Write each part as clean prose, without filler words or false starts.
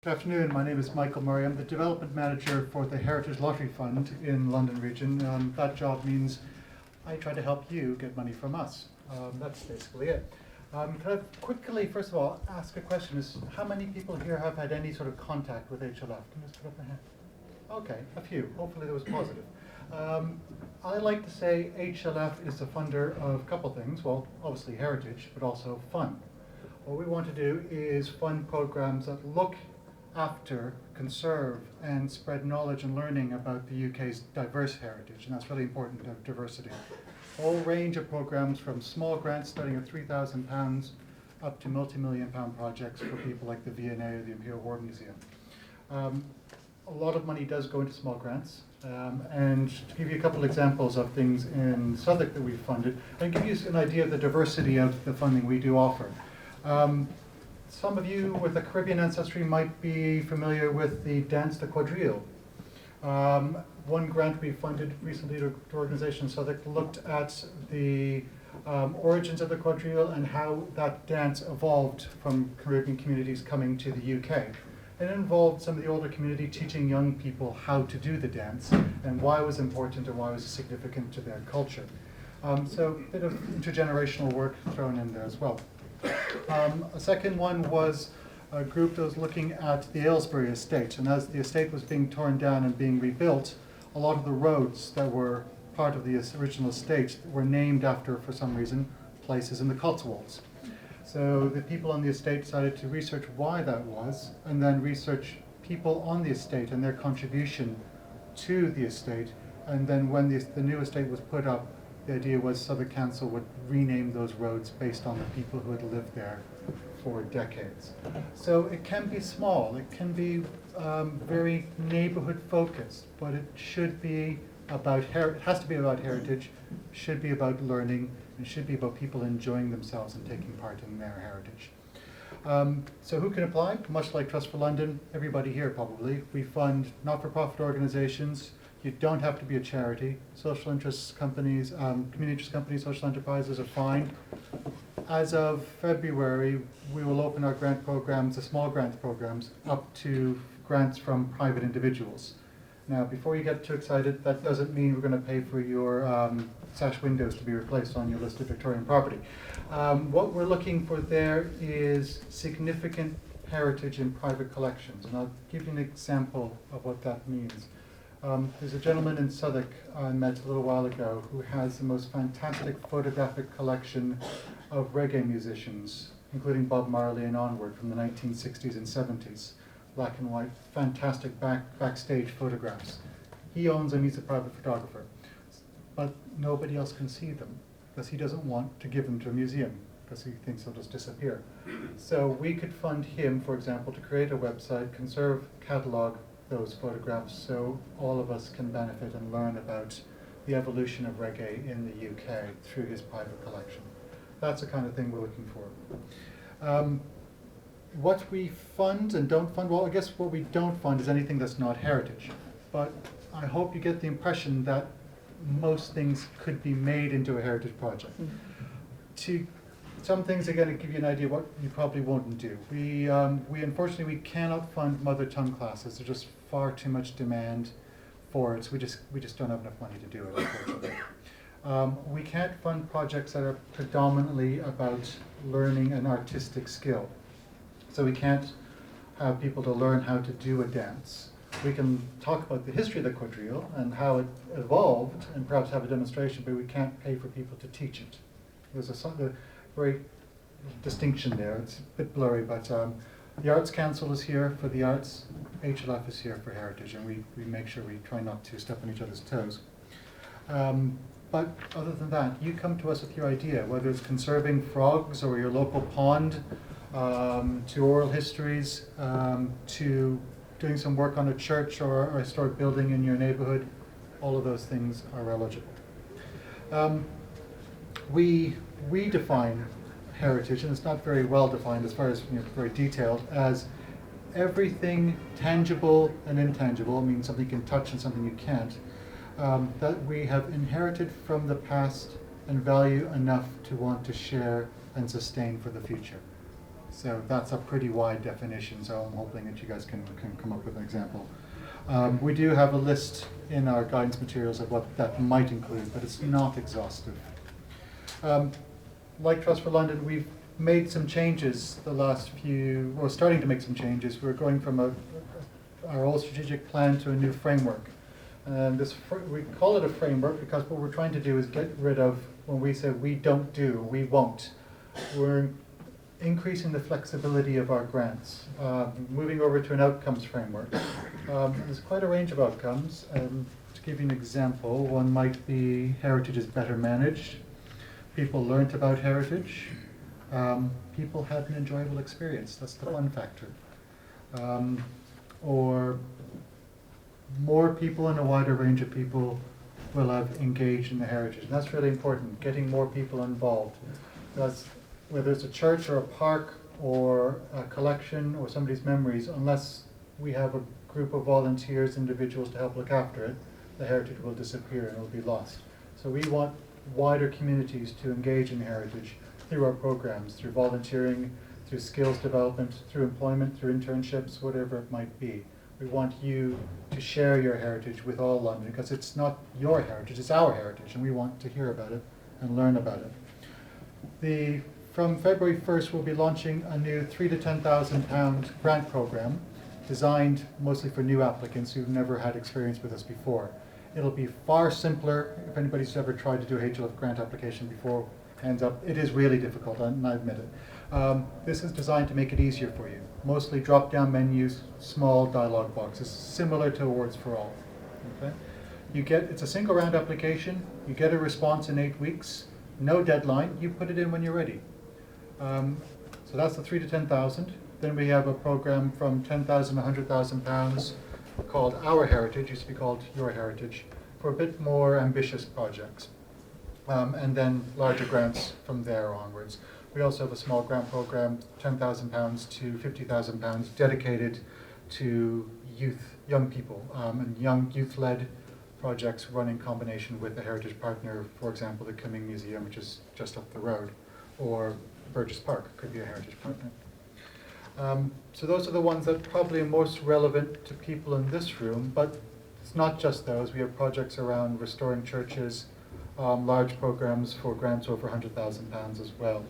Good afternoon, my name is Michael Murray. I'm the Development Manager for the Heritage Lottery Fund in London region. That job means I try to help you get money from us. That's basically it. Can I quickly, first of all, ask a question? Is how many people here have had any sort of contact with HLF? Can you just put up my hand? Okay, a few. Hopefully that was positive. I like to say HLF is the funder of a couple things. Well, obviously heritage, but also fun. What we want to do is fund programs that look after, conserve, and spread knowledge and learning about the UK's diverse heritage, and that's really important to have diversity. A whole range of programs from small grants starting at £3,000 up to multi-million-pound projects for people like the V&A or the Imperial War Museum. A lot of money does go into small grants, and to give you a couple examples of things in Southwark that we've funded, and give you an idea of the diversity of the funding we do offer. Some of you with a Caribbean ancestry might be familiar with the dance, the quadrille. One grant we funded recently to an organization in Southwark looked at the origins of the quadrille and how that dance evolved from Caribbean communities coming to the UK. It involved some of the older community teaching young people how to do the dance and why it was important and why it was significant to their culture. So a bit of intergenerational work thrown in there as well. A second one was a group that was looking at the Aylesbury estate, and as the estate was being torn down and being rebuilt, a lot of the roads that were part of the original estate were named after, for some reason, places in the Cotswolds. So the people on the estate decided to research why that was, and then research people on the estate and their contribution to the estate, and then when the new estate was put up, the idea was Southwark Council would rename those roads based on the people who had lived there for decades. So it can be small, it can be very neighborhood focused, but it should be about, it has to be about heritage, should be about learning, and should be about people enjoying themselves and taking part in their heritage. So who can apply? Much like Trust for London, everybody here probably. We fund not-for-profit organizations. You don't have to be a charity. Social interest companies, community interest companies, social enterprises are fine. As of February, we will open our grant programs, the small grant programs, up to grants from private individuals. Now, before you get too excited, that doesn't mean we're going to pay for your sash windows to be replaced on your list of Victorian property. What we're looking for there is significant heritage in private collections, and I'll give you an example of what that means. There's a gentleman in Southwark I met a little while ago who has the most fantastic photographic collection of reggae musicians, including Bob Marley and onward from the 1960s and 70s. Black and white, fantastic backstage photographs. He owns them, he's a private photographer. But nobody else can see them because he doesn't want to give them to a museum because he thinks they'll just disappear. So we could fund him, for example, to create a website, conserve, catalog those photographs so all of us can benefit and learn about the evolution of reggae in the UK through his private collection. That's the kind of thing we're looking for. What we fund and don't fund, well, I guess what we don't fund is anything that's not heritage. But I hope you get the impression that most things could be made into a heritage project. Some things are going to give you an idea what you probably won't do. We unfortunately, we cannot fund mother tongue classes. There's just far too much demand for it. So we just don't have enough money to do it, unfortunately. We can't fund projects that are predominantly about learning an artistic skill. So we can't have people to learn how to do a dance. We can talk about the history of the quadrille and how it evolved and perhaps have a demonstration, but we can't pay for people to teach it. There's a very distinction there. It's a bit blurry, but the Arts Council is here for the arts, HLF is here for heritage, and we make sure we try not to step on each other's toes. But other than that, you come to us with your idea, whether it's conserving frogs or your local pond, to oral histories, to doing some work on a church or a historic building in your neighborhood. All of those things are eligible. We define heritage, and it's not very well defined as far as very detailed, as everything tangible and intangible, means something you can touch and something you can't, that we have inherited from the past and value enough to want to share and sustain for the future. So that's a pretty wide definition, so I'm hoping that you guys can come up with an example. We do have a list in our guidance materials of what that might include, but it's not exhaustive. Like Trust for London, we've made some changes the last few, we're starting to make some changes. We're going from our old strategic plan to a new framework. And we call it a framework because what we're trying to do is get rid of, when we say we don't do, we won't. We're increasing the flexibility of our grants, moving over to an outcomes framework. There's quite a range of outcomes. To give you an example, one might be heritage is better managed. People learnt about heritage. People had an enjoyable experience. That's the fun factor. Or more people and a wider range of people will have engaged in the heritage. And that's really important, getting more people involved. Because whether it's a church or a park or a collection or somebody's memories, unless we have a group of volunteers, individuals to help look after it, the heritage will disappear and it will be lost. So we want wider communities to engage in heritage through our programs, through volunteering, through skills development, through employment, through internships, whatever it might be. We want you to share your heritage with all London, because it's not your heritage, it's our heritage, and we want to hear about it and learn about it. From February 1st, we'll be launching a new £3,000 to £10,000 grant program designed mostly for new applicants who've never had experience with us before. It'll be far simpler. If anybody's ever tried to do a HLF grant application before, hands up. It is really difficult, and I admit it. This is designed to make it easier for you. Mostly drop-down menus, small dialog boxes, similar to Awards for All. Okay? It's a single round application. You get a response in 8 weeks. No deadline. You put it in when you're ready. So that's the 3 to 10,000. Then we have a program from 10,000 to £100,000 called Our Heritage, used to be called Your Heritage, for a bit more ambitious projects. And then larger grants from there onwards. We also have a small grant program, £10,000 to £50,000, dedicated to young people, and young youth-led projects run in combination with a heritage partner, for example, the Cumming Museum, which is just up the road, or Burgess Park could be a heritage partner. So those are the ones that probably are most relevant to people in this room, but it's not just those. We have projects around restoring churches, large programs for grants over £100,000 as well.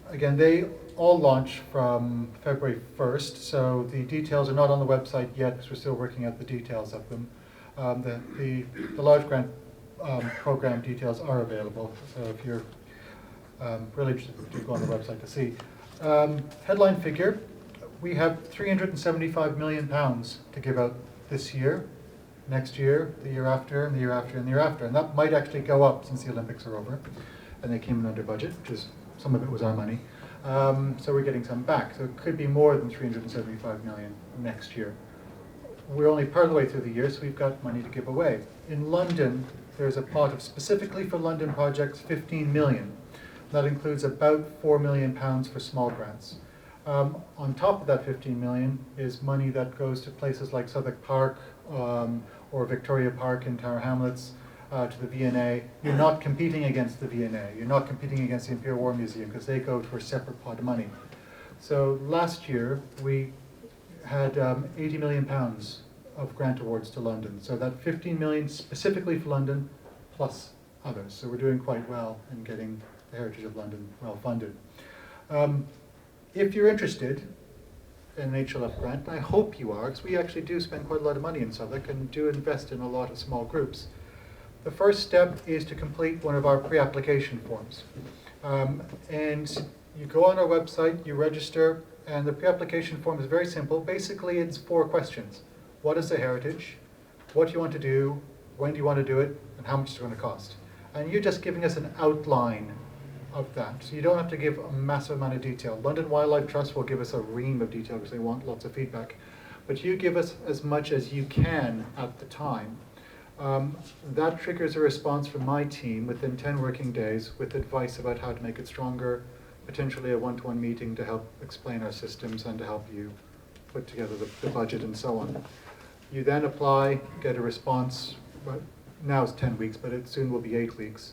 Again, they all launch from February 1st, so the details are not on the website yet because we're still working out the details of them. The large grant program details are available, so if you're really interested, do go on the website to see. Headline figure, we have £375 million to give out this year, next year, the year after, and the year after, and the year after. And that might actually go up since the Olympics are over, and they came in under budget, which is, some of it was our money. So we're getting some back. So it could be more than 375 million next year. We're only part of the way through the year, so we've got money to give away. In London, there's a pot of, specifically for London projects, 15 million. That includes about £4 million for small grants. On top of that 15 million is money that goes to places like Southwark Park or Victoria Park in Tower Hamlets, to the V&A. You're not competing against the V&A. You're not competing against the Imperial War Museum because they go to a separate pot of money. So last year we had £80 million of grant awards to London. So that 15 million specifically for London plus others. So we're doing quite well in getting the Heritage of London well funded. If you're interested in an HLF grant, I hope you are, because we actually do spend quite a lot of money in Southwark and do invest in a lot of small groups. The first step is to complete one of our pre-application forms. And you go on our website, you register, and the pre-application form is very simple. Basically, it's 4 questions. What is the heritage? What do you want to do? When do you want to do it? And how much is it going to cost? And you're just giving us an outline of that. So you don't have to give a massive amount of detail. London Wildlife Trust will give us a ream of detail because they want lots of feedback. But you give us as much as you can at the time. That triggers a response from my team within 10 working days with advice about how to make it stronger, potentially a one-to-one meeting to help explain our systems and to help you put together the budget and so on. You then apply, get a response. Well, now it's 10 weeks, but it soon will be 8 weeks.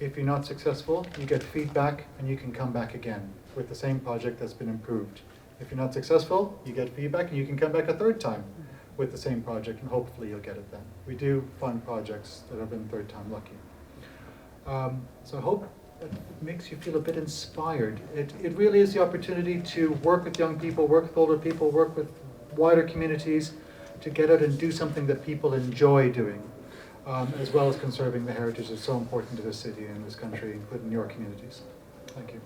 If you're not successful, you get feedback and you can come back again with the same project that's been improved. If you're not successful, you get feedback and you can come back a third time with the same project, and hopefully you'll get it then. We do fund projects that have been third time lucky. So I hope it makes you feel a bit inspired. It really is the opportunity to work with young people, work with older people, work with wider communities, to get out and do something that people enjoy doing, as well as conserving the heritage that's so important to this city and this country, including your communities. Thank you.